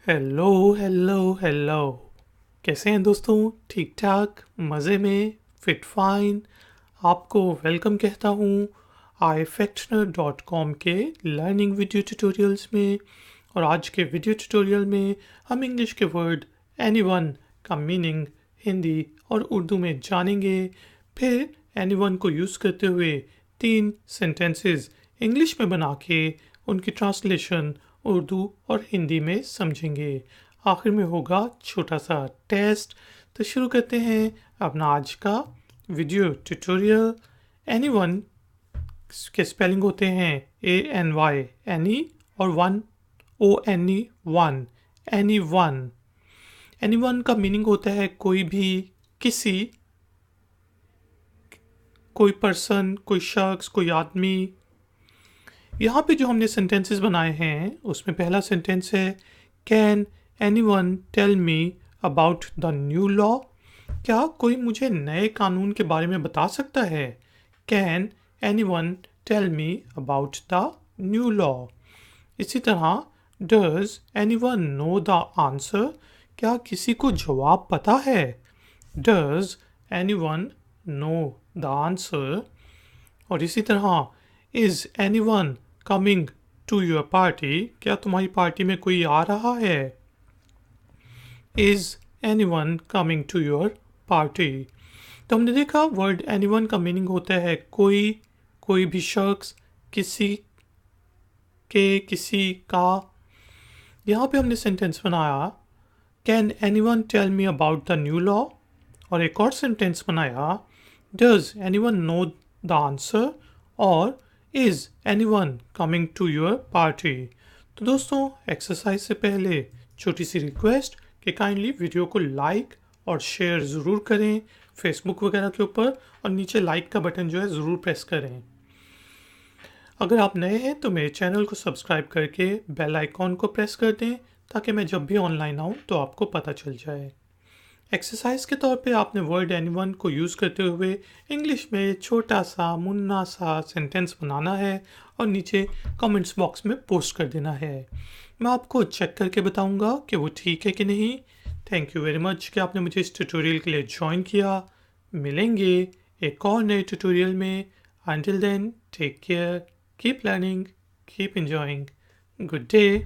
Hello hello hello. कैसे हैं दोस्तों? ठीक ठाक, मज़े में, फिट फाइन। आपको वेलकम कहता हूँ ifactner.com के लर्निंग वीडियो ट्यूटोरियल्स में। और आज के वीडियो ट्यूटोरियल में हम इंग्लिश के वर्ड एनीवन का मीनिंग हिंदी और उर्दू में जानेंगे। फिर एनीवन को यूज़ करते हुए 3 सेंटेंसेस इंग्लिश में बना के उनकी ट्रांसलेशन उर्दू और हिंदी में समझेंगे। आखिर में होगा छोटा सा टेस्ट। तो शुरू करते हैं अपना आज का वीडियो ट्यूटोरियल। एनीवन के स्पेलिंग होते हैं ANY एनी और one ONE one anyone. Anyone का मीनिंग होता है कोई भी, किसी, कोई पर्सन, कोई शख्स, कोई आदमी। यहाँ पे जो हमने सेंटेंसेस बनाए हैं उसमें पहला सेंटेंस है can anyone tell me about the new law. क्या कोई मुझे नए कानून के बारे में बता सकता है? Can anyone tell me about the new law. इसी तरह does anyone know the answer. क्या किसी को जवाब पता है? Does anyone know the answer. और इसी तरह is anyone coming to your party. क्या तुम्हारी पार्टी में कोई आ रहा है? Is anyone coming to your party. तो हमने देखा वर्ड एनीवन का मीनिंग होता है कोई, कोई भी शख्स, किसी के, किसी का। यहाँ पे हमने सेंटेंस बनाया can anyone tell me about the new law. और एक और सेंटेंस बनाया does anyone know the answer और is anyone coming to your party. तो दोस्तों एक्सरसाइज से पहले छोटी सी रिक्वेस्ट कि काइंडली वीडियो को लाइक और शेयर ज़रूर करें फेसबुक वगैरह के ऊपर, और नीचे लाइक का बटन जो है ज़रूर प्रेस करें। अगर आप नए हैं तो मेरे चैनल को सब्सक्राइब करके बेल आइकॉन को प्रेस कर दें ताकि मैं जब भी ऑनलाइन आऊँ तो आपको पता चल जाए। एक्सरसाइज के तौर पे आपने वर्ड एनीवन को यूज़ करते हुए इंग्लिश में छोटा सा मुन्ना सा सेंटेंस बनाना है और नीचे कमेंट्स बॉक्स में पोस्ट कर देना है। मैं आपको चेक करके बताऊंगा कि वो ठीक है कि नहीं। थैंक यू वेरी मच कि आपने मुझे इस ट्यूटोरियल के लिए ज्वाइन किया। मिलेंगे एक और नए ट्यूटोरियल में। Until then take care, keep learning, keep enjoying. Good day.